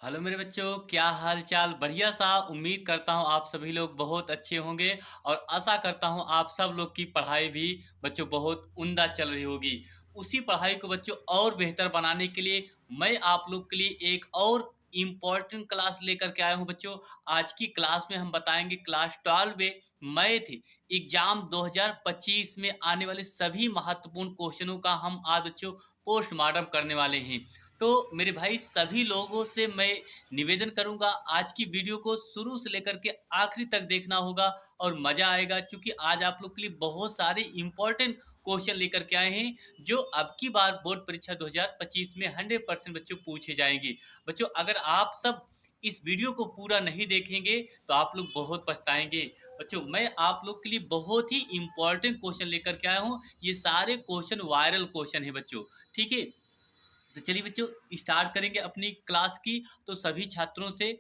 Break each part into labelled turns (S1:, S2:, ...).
S1: Hello मेरे बच्चों, क्या हाल चाल। बढ़िया सा। उम्मीद करता हूँ आप सभी लोग बहुत अच्छे होंगे और आशा करता हूँ आप सब लोग की पढ़ाई भी बच्चों बहुत उम्दा चल रही होगी। उसी पढ़ाई को बच्चों और बेहतर बनाने के लिए मैं आप लोग के लिए एक और इम्पोर्टेंट क्लास लेकर के आया हूँ बच्चों। आज की क्लास में हम बताएंगे क्लास 12 में मैथ एग्जाम 2025 में आने वाले सभी महत्वपूर्ण क्वेश्चनों का हम आज बच्चों पोस्टमार्टम करने वाले हैं। तो मेरे भाई सभी लोगों से मैं निवेदन करूंगा, आज की वीडियो को शुरू से लेकर के आखिरी तक देखना होगा और मजा आएगा, क्योंकि आज आप लोग के लिए बहुत सारे इंपॉर्टेंट क्वेश्चन लेकर के आए हैं जो अब की बार बोर्ड परीक्षा 2025 में 100% बच्चों पूछे जाएंगे। बच्चों अगर आप सब इस वीडियो को पूरा नहीं देखेंगे तो आप लोग बहुत पछताएंगे। बच्चों मैं आप लोग के लिए बहुत ही इंपॉर्टेंट क्वेश्चन लेकर के आया हूँ। ये सारे क्वेश्चन वायरल क्वेश्चन है बच्चों, ठीक है। तो चलिए बच्चों स्टार्ट करेंगे अपनी क्लास की। तो सभी छात्रों से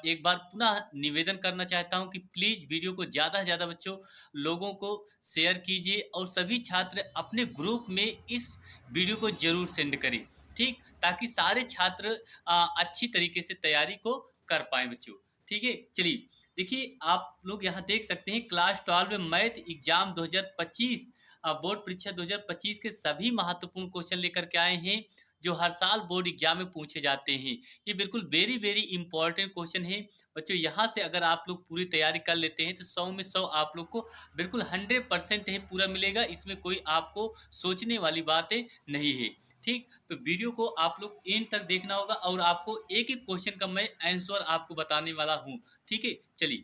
S1: एक बार पुनः निवेदन करना चाहता हूं कि प्लीज वीडियो को ज़्यादा से ज़्यादा बच्चों लोगों को शेयर कीजिए और सभी छात्र अपने ग्रुप में इस वीडियो को जरूर सेंड करें, ठीक, ताकि सारे छात्र अच्छी तरीके से तैयारी को कर पाए बच्चों। ठीक है, चलिए देखिए आप लोग यहाँ देख सकते हैं क्लास 12 में मैथ एग्जाम 2025 बोर्ड परीक्षा 2025 के सभी महत्वपूर्ण क्वेश्चन लेकर के आए हैं जो हर साल बोर्ड एग्जाम में पूछे जाते हैं। ये बिल्कुल वेरी वेरी इंपॉर्टेंट क्वेश्चन है बच्चों। यहाँ से अगर आप लोग पूरी तैयारी कर लेते हैं तो 100 में 100 आप लोग को बिल्कुल 100% है पूरा मिलेगा। इसमें कोई आपको सोचने वाली बातें नहीं है, ठीक। तो वीडियो को आप लोग एंड तक देखना होगा और आपको एक एक क्वेश्चन का मैं आंसर आपको बताने वाला हूँ, ठीक है। चलिए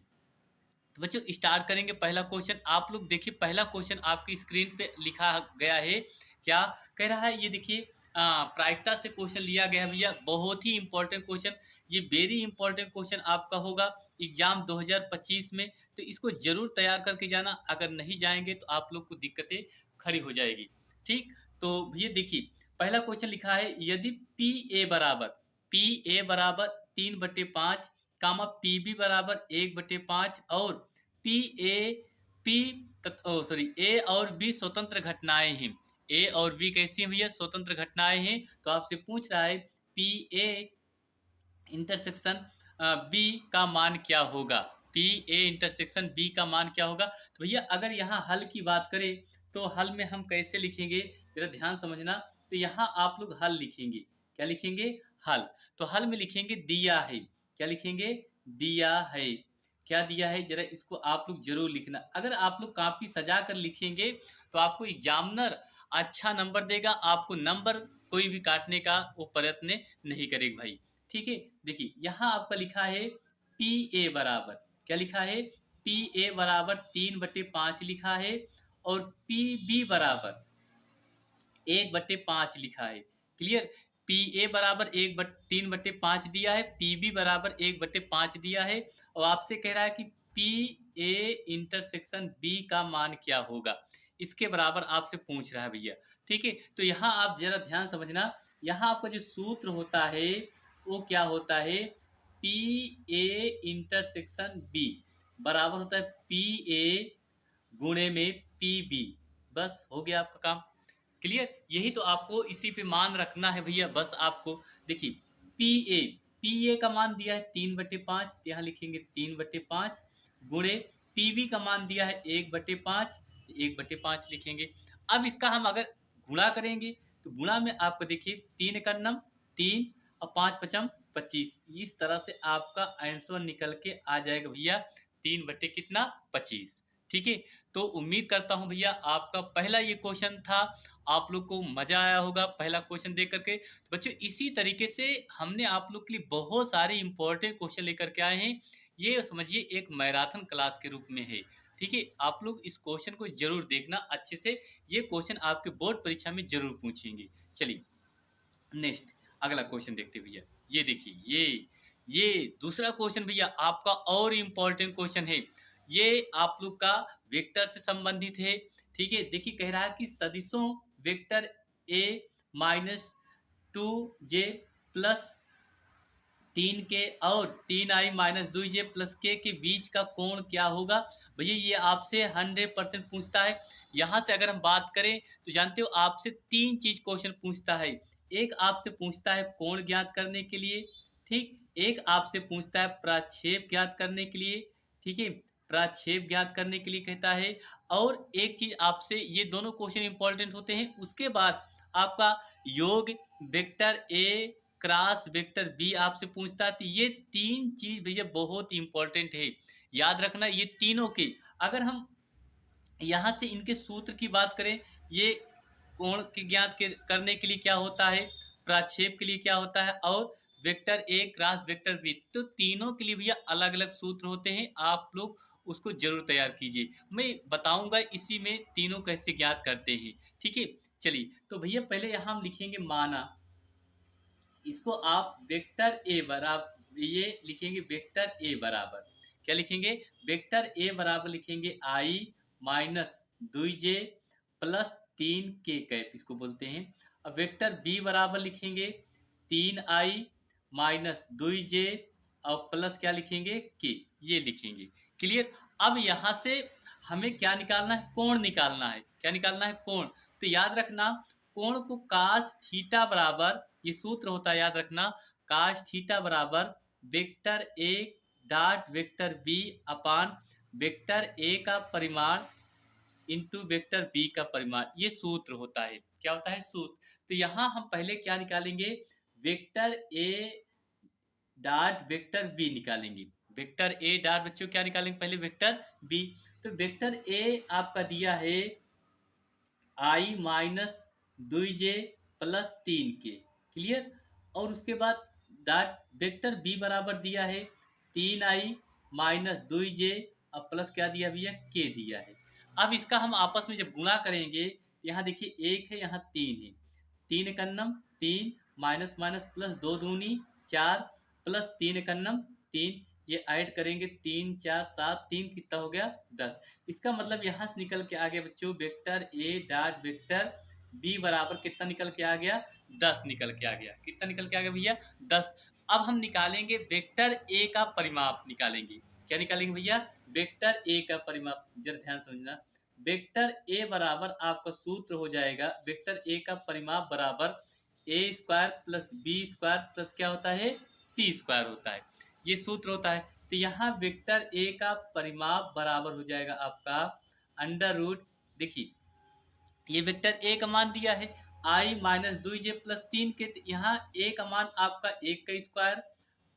S1: तो बच्चों स्टार्ट करेंगे। पहला क्वेश्चन आप लोग देखिए, पहला क्वेश्चन आपकी स्क्रीन पे लिखा गया है। क्या कह रहा है ये देखिए, प्रायिकता से क्वेश्चन लिया गया है भैया, बहुत ही इंपॉर्टेंट क्वेश्चन। ये वेरी इंपॉर्टेंट क्वेश्चन आपका होगा एग्जाम 2025 में, तो इसको जरूर तैयार करके जाना। अगर नहीं जाएंगे तो आप लोग को दिक्कतें खड़ी हो जाएगी, ठीक। तो भैया देखिए पहला क्वेश्चन लिखा है, यदि पी ए बराबर 3/5 कामा पी बी बराबर 1/5 और पी ए पी ए और बी स्वतंत्र घटनाएं हैं। ए और बी कैसी हैं भैया? स्वतंत्र घटनाएं हैं। तो आपसे पूछ रहा है पी ए इंटरसेक्शन बी का मान क्या होगा। पी ए इंटरसेक्शन बी का मान क्या होगा? तो भैया अगर यहाँ हल की बात करें तो हल में हम कैसे लिखेंगे, जरा ध्यान समझना। तो यहाँ आप लोग हल लिखेंगे, क्या लिखेंगे? हल। तो हल में लिखेंगे दिया है। क्या लिखेंगे? दिया है। क्या दिया है जरा इसको आप लोग जरूर लिखना। अगर आप लोग काफी सजा कर लिखेंगे तो आपको एग्जामिनर अच्छा नंबर देगा, आपको नंबर कोई भी काटने का वो प्रयत्न नहीं करेगा भाई, ठीक है। देखिए यहाँ आपका लिखा है पी ए बराबर, क्या लिखा है? पी ए बराबर 3/5 लिखा है और पी बी बराबर 1/5 लिखा है। क्लियर? पी ए बराबर 3/5 दिया है, पी बी बराबर 1/5 दिया है और आपसे कह रहा है कि पी ए इंटरसेक्शन बी का मान क्या होगा, इसके बराबर आपसे पूछ रहा है भैया, ठीक है। तो यहाँ आप जरा ध्यान समझना, यहाँ आपका जो सूत्र होता है वो क्या होता है? पी ए इंटरसेक्शन बी बराबर होता है पी ए गुणे में पी बी। बस हो गया आपका काम। क्लियर? यही तो आपको इसी पे मान रखना है भैया, बस आपको। देखिए पी ए, पी ए का मान दिया है 3/5, यहाँ लिखेंगे 3/5 गुणे पी बी का मान दिया है 1/5, 1/5 लिखेंगे। अब इसका हम अगर गुणा करेंगे तो गुणा में आपको देखिए 3 का नम 3 और 5 पचम 25, इस तरह से आपका आंसर निकल के आ जाएगा भैया 3/25, ठीक है। तो उम्मीद करता हूं भैया आपका पहला ये क्वेश्चन था, आप लोग को मजा आया होगा पहला क्वेश्चन देख करके। तो बच्चों इसी तरीके से हमने आप लोग के लिए बहुत सारे इंपॉर्टेंट क्वेश्चन लेकर के आए हैं। ये समझिए एक मैराथन क्लास के रूप में है, ठीक है। आप लोग इस क्वेश्चन को जरूर देखना अच्छे से, ये क्वेश्चन आपके बोर्ड परीक्षा में जरूर पूछेंगे। चलिए नेक्स्ट अगला क्वेश्चन देखते भैया। ये देखिए ये दूसरा क्वेश्चन भैया आपका और इम्पोर्टेंट क्वेश्चन है। ये आप लोग का वेक्टर से संबंधित है, ठीक है। देखिए कह रहा है कि सदिशों वेक्टर ए माइनस 2j+3k और 3i-2j+k के बीच का कोण क्या होगा? भैया ये आपसे 100% पूछता है। यहाँ से अगर हम बात करें तो जानते हो आपसे तीन चीज क्वेश्चन पूछता है। एक आपसे पूछता है कोण ज्ञात करने के लिए, ठीक। एक आपसे पूछता है प्रक्षेप ज्ञात करने के लिए, ठीक है, प्रक्षेप ज्ञात करने के लिए कहता है। और एक चीज आपसे, ये दोनों क्वेश्चन इंपॉर्टेंट होते हैं, उसके बाद आपका योग vector A cross vector B आपसे पूछता है। तो ये तीन चीज भैया बहुत इंपॉर्टेंट है, याद रखना ये तीनों के। अगर हम यहाँ से इनके सूत्र की बात करें, ये कोण के ज्ञात करने के लिए क्या होता है, प्रक्षेप के लिए क्या होता है, और vector A cross vector B, तो तीनों के लिए भैया अलग अलग सूत्र होते हैं। आप लोग उसको जरूर तैयार कीजिए, मैं बताऊंगा इसी में तीनों कैसे ज्ञात करते हैं, ठीक है। चलिए, तो भैया पहले यहाँ हम लिखेंगे माना, इसको आप वेक्टर ए बराबर, ये लिखेंगे वेक्टर ए बराबर, क्या लिखेंगे, वेक्टर ए बराबर लिखेंगे आई minus 2j plus 3k cap, इसको बोलते हैं। अब वेक्टर बी बराबर लिखेंगे 3i माइनस 2j और प्लस क्या लिखेंगे k, ये लिखेंगे। क्लियर। अब यहाँ से हमें क्या निकालना है, कोण निकालना है। क्या निकालना है, कोण। तो याद रखना, कोण को कास थीटा बराबर, ये सूत्र होता है याद रखना, कास थीटा बराबर vector A dot vector B upon vector A का परिमाण इंटू वेक्टर बी का परिमाण, ये सूत्र होता है। क्या होता है, सूत्र। तो यहाँ हम पहले क्या निकालेंगे, vector A dot vector B निकालेंगे। वेक्टर ए डॉट बच्चों क्या निकालेंगे, पहले वेक्टर बी। तो वेक्टर ए आपका दिया है आई minus 2j plus 3k, clear. और उसके बाद डॉट वेक्टर बी बराबर दिया है 3i माइनस 2j और प्लस क्या दिया भैया, k दिया है। अब इसका हम आपस में जब गुणा करेंगे, यहाँ देखिए एक है, यहाँ 3 है, 3 एकन्नम 3 माइनस माइनस प्लस 2 दूनी 4 प्लस 3 एकन्नम 3, ये ऐड करेंगे 3 4 7, 3 कितना हो गया 10। इसका मतलब यहाँ से निकल के आ गया बच्चों, vector A dot vector B बराबर कितना निकल के आ गया, 10 निकल के आ गया। कितना निकल के आ गया भैया, 10। अब हम निकालेंगे वेक्टर ए का परिमाप निकालेंगे। क्या निकालेंगे भैया, वेक्टर ए का परिमाप, जरा ध्यान समझना। वेक्टर ए बराबर आपका सूत्र हो जाएगा, वेक्टर ए का परिमाप बराबर a square plus b square plus क्या होता है, सी स्क्वायर होता है, ये सूत्र होता है। तो यहाँ वेक्टर ए का परिमाप बराबर हो जाएगा आपका अंडर रूट, देखिए ये वेक्टर ए का मान दिया है आई माइनस 2j प्लस 3k, तो यहाँ ए का मान आपका 1 का स्क्वायर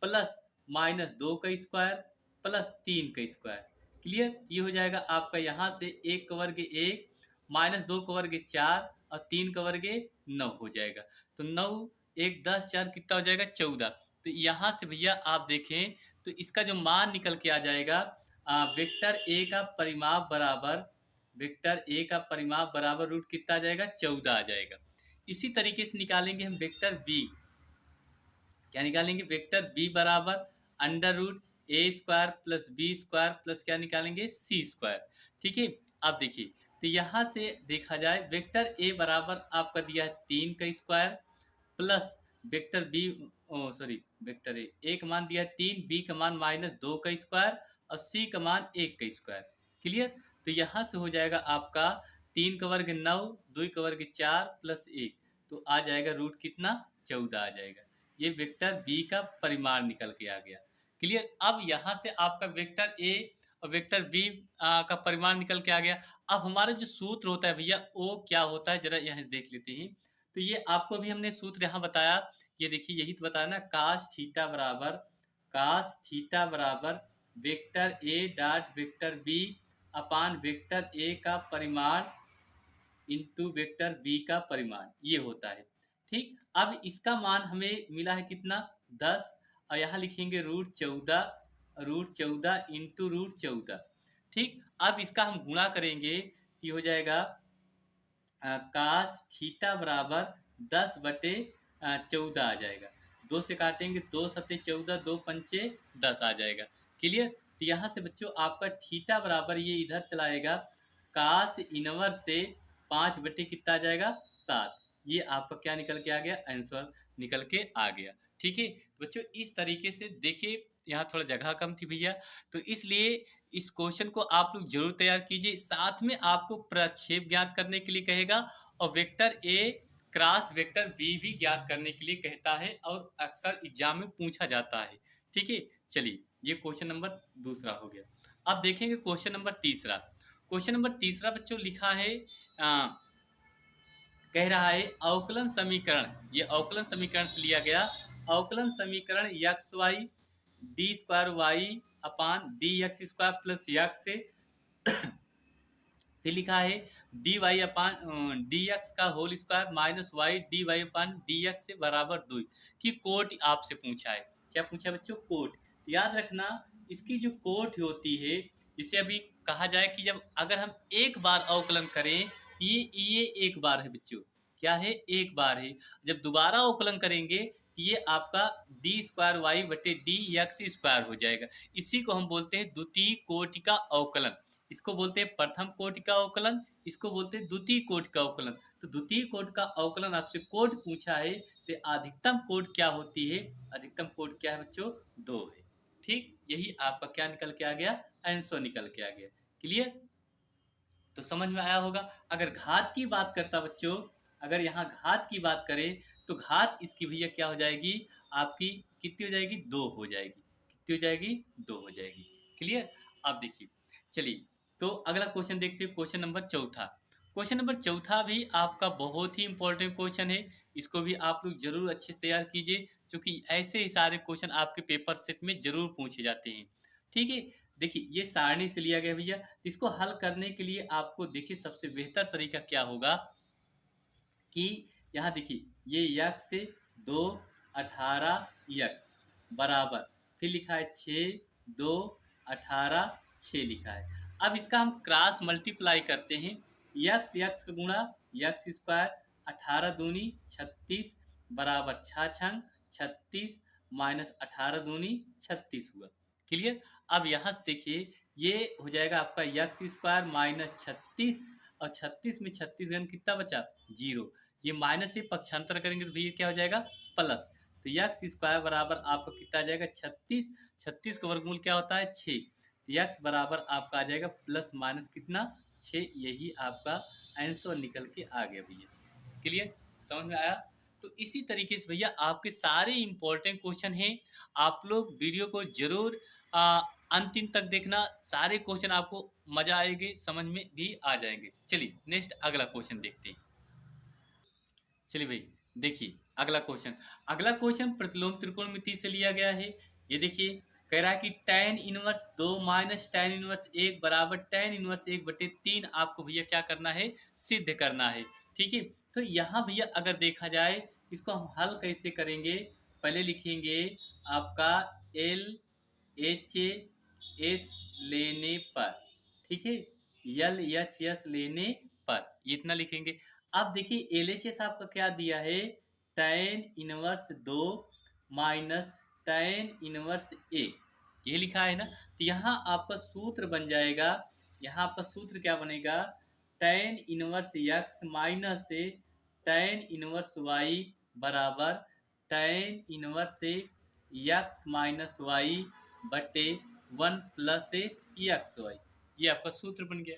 S1: प्लस माइनस 2 का स्क्वायर प्लस 3 का स्क्वायर, क्लियर। ये हो जाएगा आपका यहाँ से 1 का वर्ग 1 माइनस 2 का वर्ग 4 और 3 का वर्ग 9 हो जाएगा। तो 9 1 10 4 कितना हो जाएगा, 14। तो यहाँ से भैया आप देखें तो इसका जो मान निकल के आ जाएगा, वेक्टर ए का परिमाप बराबर, वेक्टर ए का परिमाप बराबर रूट कितना आ जाएगा, 14 आ जाएगा। इसी तरीके से निकालेंगे हम वेक्टर बी। क्या निकालेंगे, वेक्टर बी बराबर under root a square plus b square plus क्या निकालेंगे, सी स्क्वायर, ठीक है। अब देखिए, तो यहाँ से देखा जाए वेक्टर ए बराबर आपका दिया है 3 का square plus vector B, sorry vector A का मान दिया है 3, बी का मान माइनस 2 का स्क्वायर और सी का मान 1 का स्क्वायर, क्लियर। तो यहाँ से हो जाएगा आपका 3 का वर्ग 9, 2 का वर्ग 4 प्लस 1, तो आ जाएगा रूट कितना, 14 आ जाएगा। ये वेक्टर बी का परिमाण निकल के आ गया, क्लियर। अब यहाँ से आपका वेक्टर ए और वेक्टर बी का परिमाण निकल के आ गया। अब हमारा जो सूत्र होता है भैया वो क्या होता है, जरा यहाँ से देख लेते हैं। तो ये आपको भी हमने सूत्र यहाँ बताया, ये देखिए यही तो बताया ना, कास थीटा बराबर vector A dot vector B upon vector A का परिमाण इंटू वेक्टर बी का परिमाण, ये होता है, ठीक। अब इसका मान हमें मिला है कितना, 10, और यहाँ लिखेंगे रूट 14 इंटू रूट 14, ठीक। अब इसका हम गुणा करेंगे कि हो जाएगा कास थीटा बराबर 10 बटे 14 आ जाएगा। 2 से काटेंगे, 2 सत्ते 14, 2 पंचे 10 आ जाएगा, क्लियर। तो यहाँ से बच्चों आपका थीटा बराबर ये इधर चलाएगा, कास इनवर्स से 5 बटे कितना आ जाएगा, 7। ये आपका क्या निकल के आ गया, आंसर निकल के आ गया, ठीक है बच्चों। इस तरीके से देखिए, यहाँ थोड़ा जगह कम थी भैया, तो इसलिए इस क्वेश्चन को आप लोग जरूर तैयार कीजिए। साथ में आपको प्रक्षेप ज्ञात करने के लिए कहेगा और vector A cross vector v भी ज्ञात करने के लिए कहता है और अक्सर एग्जाम में पूछा जाता है। ठीक है, चलिए ये क्वेश्चन नंबर दूसरा हो गया। अब देखेंगे क्वेश्चन नंबर तीसरा। क्वेश्चन नंबर तीसरा बच्चों लिखा है, कह रहा है अवकलन समीकरण, ये अवकलन समीकरण से लिया गया, अवकलन समीकरण x y d square y upon d x square plus x से फिर लिखा है d y upon d x का whole square minus y d y upon d x से बराबर 2 की कोट आपसे पूछा है। क्या पूछा है बच्चों? कोट। याद रखना इसकी जो कोट होती है, इसे अभी कहा जाए कि जब अगर हम एक बार अवकलन करें, ये एक बार है बच्चों, क्या है? एक बार है। जब दोबारा अवकलन करेंगे ये आपका डी स्क्वायर वाई बटे डी एक्स स्क्वायर हो जाएगा। इसी को हम बोलते हैं द्वितीय कोटि का अवकलन। इसको बोलते हैं प्रथम कोटि का अवकलन, इसको बोलते हैं द्वितीय कोटि का अवकलन। तो द्वितीय कोटि का अवकलन आपसे कोट पूछा है, तो अधिकतम कोट क्या होती है? अधिकतम कोट क्या है बच्चों? 2 है। ठीक, यही आपका क्या निकल के आ गया? आंसर निकल के आ गया। क्लियर? तो समझ में आया होगा। अगर घात की बात करता बच्चों, अगर यहाँ घात की बात करें तो घात इसकी भैया क्या हो जाएगी? आपकी कितनी हो जाएगी? 2 हो जाएगी। कितनी हो जाएगी? 2 हो जाएगी। क्लियर? अब देखिए, चलिए तो अगला क्वेश्चन देखते हैं, क्वेश्चन नंबर चौथा। क्वेश्चन नंबर चौथा भी आपका बहुत ही इंपॉर्टेंट क्वेश्चन है, इसको भी आप लोग जरूर अच्छे से तैयार कीजिए, क्योंकि ऐसे ही सारे क्वेश्चन आपके पेपर सेट में जरूर पूछे जाते हैं। ठीक है, देखिए ये सारणी से लिया गया भैया। इसको हल करने के लिए आपको देखिए सबसे बेहतर तरीका क्या होगा कि यहाँ देखिए ये यक्स से 2 18 यक्स बराबर, फिर लिखा है 6 2 18 6 लिखा है। अब इसका हम क्रॉस मल्टीप्लाई करते हैं, यक्स यक्स का गुणा यक्स स्क्वायर 18 दूनी 36 बराबर 6 छंग 36 माइनस 18 दूनी 36 हुआ। क्लियर? अब यहाँ से देखिए ये हो जाएगा आपका यक्स स्क्वायर माइनस 36 और 36 में 36 गन कितना बचा? 0। ये माइनस से पक्षांतर करेंगे तो भैया क्या हो जाएगा? प्लस। तो यक्स स्क्वायर बराबर आपका कितना आ जाएगा? 36। 36 का वर्गमूल क्या होता है? 6। तो यक्स बराबर आपका आ जाएगा प्लस माइनस कितना? 6। यही आपका आंसर निकल के आ गया भैया। क्लियर? समझ में आया? तो इसी तरीके से भैया आपके सारे इंपॉर्टेंट क्वेश्चन हैं, आप लोग वीडियो को जरूर अंतिम तक देखना। सारे क्वेश्चन आपको मजा आएंगे, समझ में भी आ जाएंगे। चलिए नेक्स्ट अगला क्वेश्चन देखते हैं। चलिए भाई देखिए अगला क्वेश्चन। अगला क्वेश्चन प्रतिलोम त्रिकोणमिति से लिया गया है। ये देखिए कह रहा है कि tan inverse 2 minus tan inverse 1 बराबर tan इनवर्स 1 बटे 3 आपको भैया क्या करना है? सिद्ध करना है। ठीक है, तो यहाँ भैया अगर देखा जाए इसको हम हल कैसे करेंगे? पहले लिखेंगे आपका एल एच एस लेने पर, ठीक है, एल एच एस लेने पर, ये इतना लिखेंगे। अब देखिए एल एच एस आपका क्या दिया है? tan inverse 2 minus tan inverse 1, ये लिखा है ना। तो यहाँ आपका सूत्र बन जाएगा, यहाँ आपका सूत्र क्या बनेगा? tan इनवर्स x माइनस से tan इनवर्स y बराबर tan इनवर्स से x माइनस y बटे 1 प्लस एक्स वाई, ये आपका सूत्र बन गया।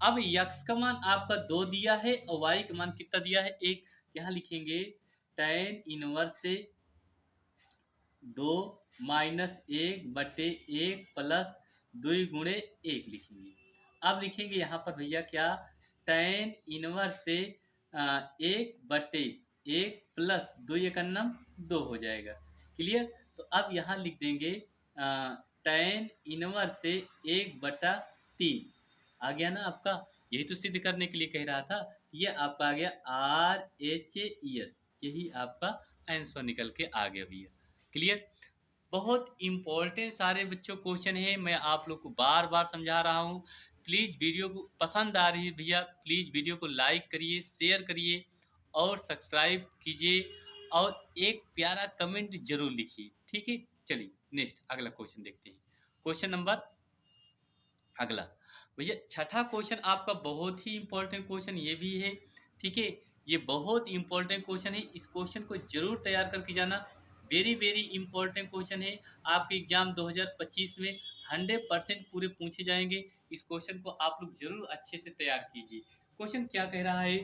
S1: अब x का मान आपका 2 दिया है और y का मान कितना दिया है? 1। यहाँ लिखेंगे tan इनवर्स से 2 माइनस 1 बटे 1 प्लस 2 गुणे 1 लिखेंगे। अब लिखेंगे यहाँ पर भैया क्या? tan इनवर्स से 1 बटे 1 प्लस 2 एकन्नम 2 हो जाएगा। क्लियर? तो अब यहाँ लिख देंगे tan इनवर्स से 1 बटा 3 आ गया ना आपका। यही तो सिद्ध करने के लिए कह रहा था। ये आपका आ गया RHES, यही आपका आंसर निकल के आ गया भैया। क्लियर? बहुत इंपॉर्टेंट सारे बच्चों क्वेश्चन है, मैं आप लोग को बार बार समझा रहा हूँ। प्लीज़ वीडियो को पसंद आ रही है भैया, प्लीज़ वीडियो को लाइक करिए, शेयर करिए और सब्सक्राइब कीजिए और एक प्यारा कमेंट जरूर लिखिए। ठीक है, चलिए नेक्स्ट अगला क्वेश्चन देखते हैं। क्वेश्चन नंबर अगला भैया छठा क्वेश्चन आपका बहुत ही इंपॉर्टेंट क्वेश्चन ये भी है। ठीक है, ये बहुत इंपॉर्टेंट क्वेश्चन है, इस क्वेश्चन को जरूर तैयार करके जाना। वेरी वेरी इंपॉर्टेंट क्वेश्चन है, आपके एग्जाम 2025 में 100% पूरे पूछे जाएंगे। इस क्वेश्चन को आप लोग जरूर अच्छे से तैयार कीजिए। क्वेश्चन क्या कह रहा है?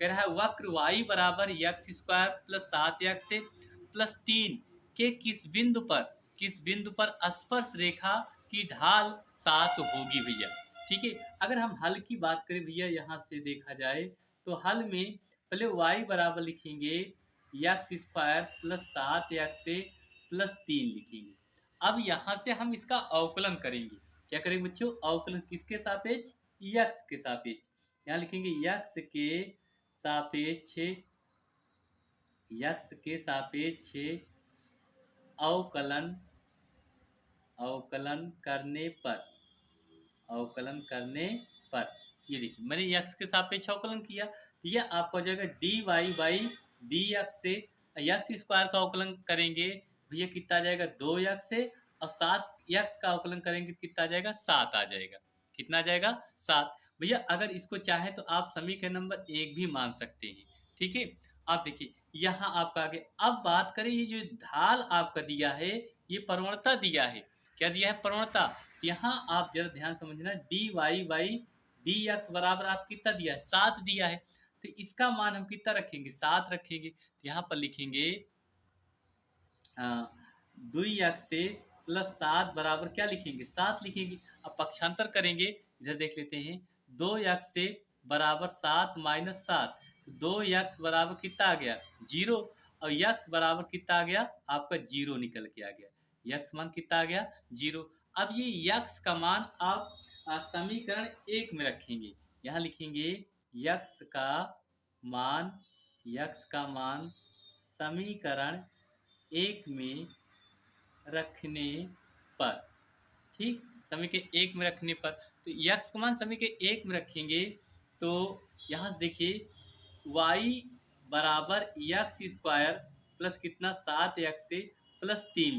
S1: कह रहा है वक्र y बराबर x square plus 7x plus 3 के किस बिंदु पर स्पर्श रेखा की ढाल 7 होगी भैया। ठीक है, अगर हम हल की बात करें भैया, यहाँ से देखा जाए तो हल में पहले y बराबर लिखेंगे x square plus 7x plus 3 लिखेंगे। अब यहाँ से हम इसका अवकलन करेंगे। क्या करेंगे बच्चों? अवकलन किसके सापेक्ष? यक्स के सापेक्ष। यहाँ लिखेंगे यक्स के सापेक्ष अवकलन करने पर ये देखिए मैंने यक्स के सापेक्ष अवकलन किया, ठीक है। आपका हो जाएगा dy बाई डी एक्स से यक्स स्क्वायर का अवकलन करेंगे भैया कितना आ जाएगा 2x से, और 7x का अवकलन करेंगे कितना आ जाएगा 7 आ जाएगा। कितना आ जाएगा 7। भैया अगर इसको चाहे तो आप समीकरण नंबर 1 भी मान सकते हैं, ठीक है। अब देखिए यहाँ आपका आगे, अब बात करें ये जो ढाल आपका दिया है ये प्रवणता दिया है। क्या दिया है? प्रवणता। यहाँ आप जरा ध्यान समझना, dy बाई डी एक्स बराबर आप कितना दिया है? 7 दिया है। तो इसका मान हम कितना रखेंगे? 7 रखेंगे। तो यहाँ पर लिखेंगे 2x से प्लस 7 बराबर क्या लिखेंगे? 7 लिखेंगे। अब पक्षांतर करेंगे, इधर देख लेते हैं। 2x से बराबर 7 माइनस 7, 2x बराबर कितना आ गया? 0, और x बराबर कितना आ गया? आपका 0 निकल के आ गया। x मान कितना आ गया? 0। अब ये x का मान आप समीकरण 1 में रखेंगे। यहाँ लिखेंगे x का मान समीकरण 1 में रखने पर, ठीक, समीकरण 1 में रखने पर, तो x का मान समीकरण 1 में रखेंगे तो यहाँ से देखिए y बराबर एक्स स्क्वायर प्लस कितना 7x से प्लस 3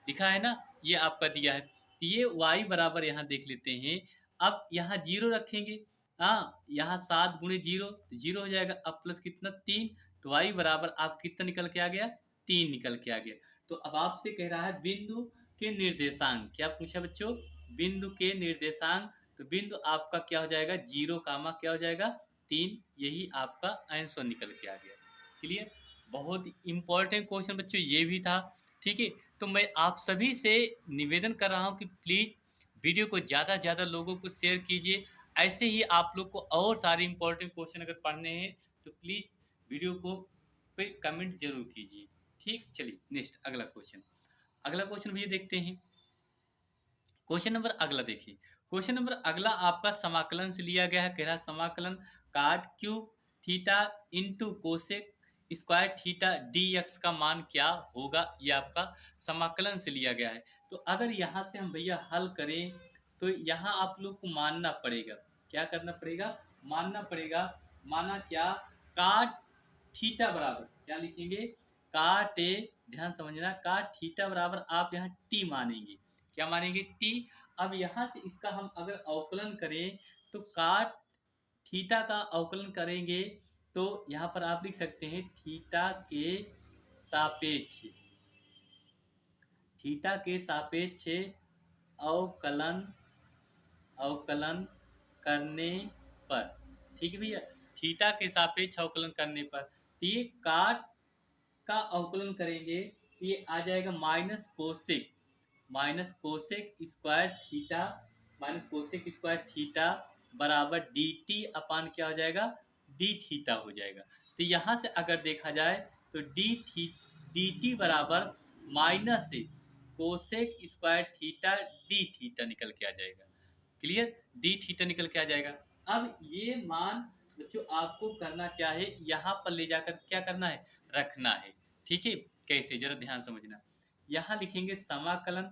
S1: लिखा है ना, ये आपका दिया है। तो ये y बराबर यहाँ देख लेते हैं। अब यहाँ 0 रखेंगे, हाँ, यहाँ 7 गुणे 0 0 हो जाएगा। अब प्लस कितना 3, तो y बराबर आप कितना निकल के आ गया? 3 निकल के आ गया। तो अब आपसे कह रहा है बिंदु के निर्देशांक। क्या पूछा बच्चों? बिंदु के निर्देशांक। तो बिंदु आपका क्या हो जाएगा? 0 कामा क्या हो जाएगा? 3। यही आपका आंसर निकल के आ गया। क्लियर? बहुत इंपॉर्टेंट क्वेश्चन बच्चों ये भी था, ठीक है। तो मैं आप सभी से निवेदन कर रहा हूँ कि प्लीज वीडियो को ज़्यादा से ज़्यादा लोगों को शेयर कीजिए। ऐसे ही आप लोग को और सारे इंपॉर्टेंट क्वेश्चन अगर पढ़ने हैं तो प्लीज वीडियो को पे कमेंट जरूर कीजिए, ठीक। चलिए नेक्स्ट अगला क्वेश्चन भैया देखते हैं। क्वेश्चन नंबर अगला देखिए। क्वेश्चन नंबर अगला आपका समाकलन से लिया गया है। कह रहा है समाकलन काट cube theta into cosec square theta dx का मान क्या होगा? ये आपका समाकलन से लिया गया है। तो अगर यहाँ से हम भैया हल करें तो यहाँ आप लोग को मानना पड़ेगा। क्या करना पड़ेगा? मानना पड़ेगा। माना क्या? काट थीटा बराबर क्या लिखेंगे? काट ए, ध्यान समझना, काट थीटा बराबर आप यहाँ टी मानेंगे। क्या मानेंगे? टी। अब यहाँ से इसका हम अगर अवकलन करें तो काट थीटा का अवकलन करेंगे तो यहाँ पर आप लिख सकते हैं थीटा के सापेक्ष अवकलन करने पर, ठीक है भैया, थीटा के सापेक्ष अवकलन करने पर। तो ये काट का अवकलन करेंगे तो ये आ जाएगा माइनस कोसेक स्क्वायर थीटा बराबर डी टी अपान क्या हो जाएगा? डी थीटा हो जाएगा। तो यहाँ से अगर देखा जाए तो डी टी बराबर minus cosec square theta D theta निकल के आ जाएगा। क्लियर? डी थीटा निकल के आ जाएगा। अब ये मान बच्चों आपको करना क्या है? यहाँ पर ले जाकर क्या करना है? रखना है, ठीक है। कैसे? जरा ध्यान समझना। यहाँ लिखेंगे समाकलन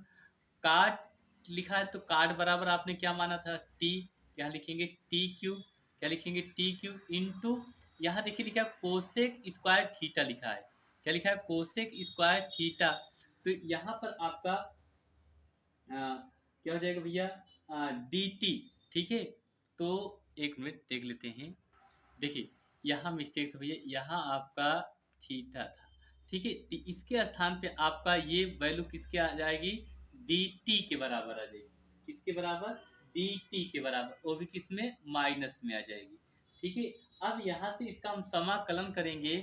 S1: काट लिखा है तो काट बराबर आपने क्या माना था? टी। यहाँ लिखेंगे टी क्यूब। क्या लिखेंगे? टी क्यूब इंटू यहाँ देखिए लिखा है कोसेक स्क्वायर थीटा लिखा है। क्या लिखा है? Cosec square theta. तो यहाँ पर आपका क्या हो जाएगा भैया? डी टी, ठीक है। तो एक मिनट देख लेते हैं। देखिए यहाँ मिस्टेक था भैया, यहाँ आपका थीटा था, ठीक है। तो इसके स्थान पे आपका ये वैल्यू किसके आ जाएगी? डी टी के बराबर आ जाएगी। किसके बराबर? डी टी के बराबर, वो भी किस में? माइनस में आ जाएगी। ठीक है। अब यहाँ से इसका हम समाकलन करेंगे,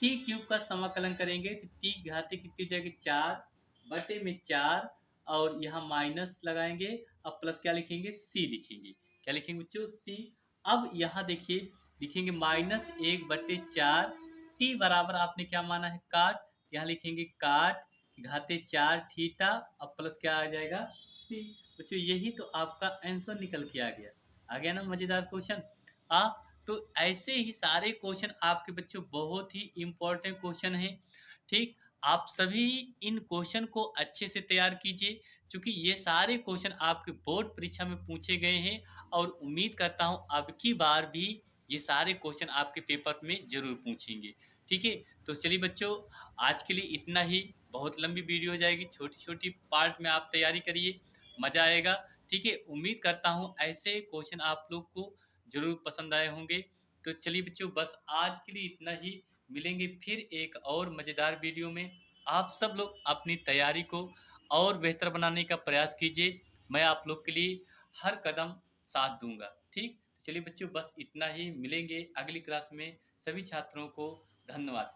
S1: टी क्यूब का समाकलन करेंगे तो टी घाते कितनी हो जाएगी 4/4, और यहाँ माइनस लगाएंगे। अब प्लस क्या लिखेंगे, सी लिखेंगे। क्या लिखेंगे बच्चों, सी। अब यहाँ देखिए लिखेंगे -1/4, टी बराबर आपने क्या माना है, काट। यहाँ लिखेंगे काट घाते 4 थीटा, अब प्लस क्या आ जाएगा, सी। बच्चों यही तो आपका आंसर निकल के आ गया ना, मजेदार क्वेश्चन। हाँ, तो ऐसे ही सारे क्वेश्चन आपके बच्चों बहुत ही इम्पोर्टेंट क्वेश्चन हैं। ठीक, आप सभी इन क्वेश्चन को अच्छे से तैयार कीजिए, क्योंकि ये सारे क्वेश्चन आपके बोर्ड परीक्षा में पूछे गए हैं, और उम्मीद करता हूँ अब की बार भी ये सारे क्वेश्चन आपके पेपर में जरूर पूछेंगे। ठीक है, तो चलिए बच्चों, आज के लिए इतना ही। बहुत लंबी वीडियो हो जाएगी, छोटी छोटी पार्ट में आप तैयारी करिए, मजा आएगा। ठीक है, उम्मीद करता हूँ ऐसे क्वेश्चन आप लोग को जरूर पसंद आए होंगे। तो चलिए बच्चों, बस आज के लिए इतना ही। मिलेंगे फिर एक और मज़ेदार वीडियो में। आप सब लोग अपनी तैयारी को और बेहतर बनाने का प्रयास कीजिए। मैं आप लोग के लिए हर कदम साथ दूंगा। ठीक, चलिए बच्चों, बस इतना ही। मिलेंगे अगली क्लास में। सभी छात्रों को धन्यवाद।